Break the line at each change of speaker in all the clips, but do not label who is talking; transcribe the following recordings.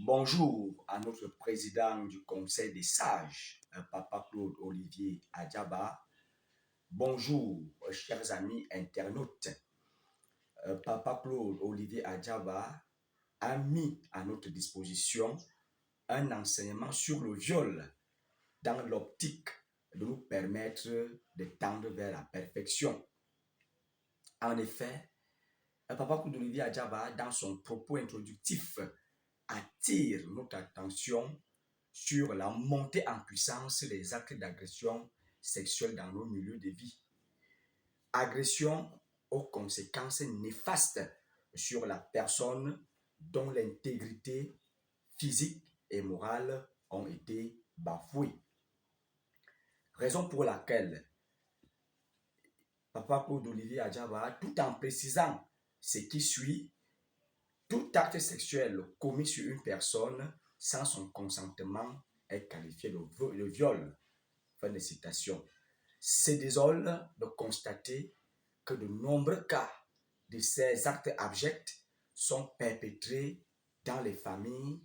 Bonjour à notre président du Conseil des sages, Papa Claude Olivier Adjaba. Bonjour, chers amis internautes. Papa Claude Olivier Adjaba a mis à notre disposition un enseignement sur le viol dans l'optique de nous permettre de tendre vers la perfection. En effet, Papa Claude Olivier Adjaba, dans son propos introductif, attire notre attention sur la montée en puissance des actes d'agression sexuelle dans nos milieux de vie. Agression aux conséquences néfastes sur la personne dont l'intégrité physique et morale ont été bafouées. Raison pour laquelle Papa Claude Olivier Adjaba, tout en précisant ce qui suit, tout acte sexuel commis sur une personne sans son consentement est qualifié de viol. Fin de citation. C'est désolé de constater que de nombreux cas de ces actes abjects sont perpétrés dans les familles,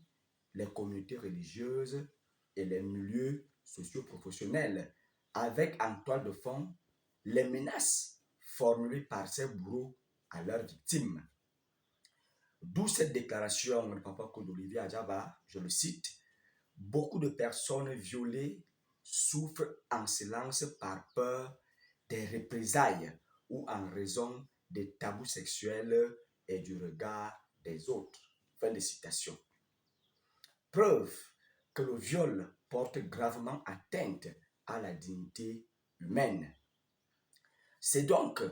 les communautés religieuses et les milieux socio-professionnels, avec en toile de fond les menaces formulées par ces bourreaux à leurs victimes. D'où cette déclaration de Papa Claude Olivier Adjaba, je le cite, « Beaucoup de personnes violées souffrent en silence par peur des représailles ou en raison des tabous sexuels et du regard des autres. » Fin de citation. Preuve que le viol porte gravement atteinte à la dignité humaine. C'est donc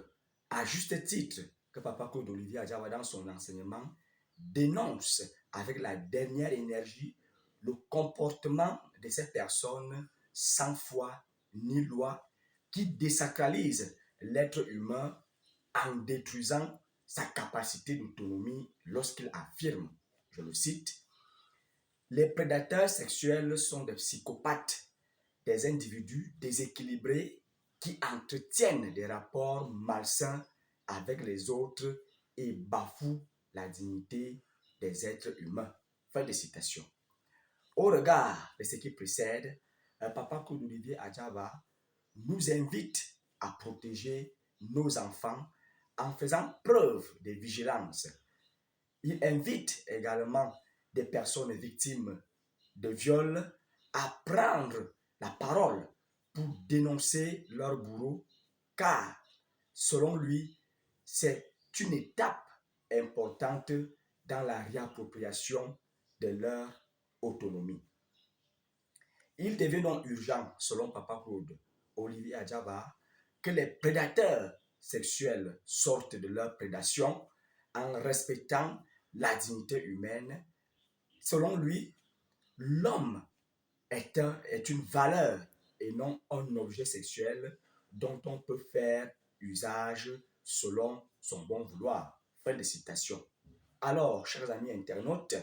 à juste titre que Papa Claude Olivier Adjaba, dans son enseignement, dénonce avec la dernière énergie le comportement de ces personnes sans foi ni loi qui désacralisent l'être humain en détruisant sa capacité d'autonomie lorsqu'il affirme, je le cite, « Les prédateurs sexuels sont des psychopathes, des individus déséquilibrés qui entretiennent des rapports malsains avec les autres et bafouent la dignité des êtres humains. » Fin de citation. Au regard de ce qui précède, Papa Claude Olivier Adjaba nous invite à protéger nos enfants en faisant preuve de vigilance. Il invite également des personnes victimes de viol à prendre la parole pour dénoncer leur bourreau, car, selon lui, c'est une étape importante dans la réappropriation de leur autonomie. Il devient donc urgent, selon Papa Claude Olivier Adjaba, que les prédateurs sexuels sortent de leur prédation en respectant la dignité humaine. Selon lui, l'homme est une valeur et non un objet sexuel dont on peut faire usage selon son bon vouloir. Fin de citation. Alors, chers amis internautes,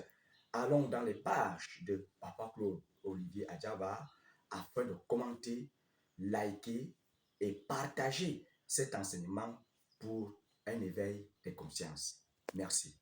allons dans les pages de Papa Claude Olivier Adjaba afin de commenter, liker et partager cet enseignement pour un éveil des consciences. Merci.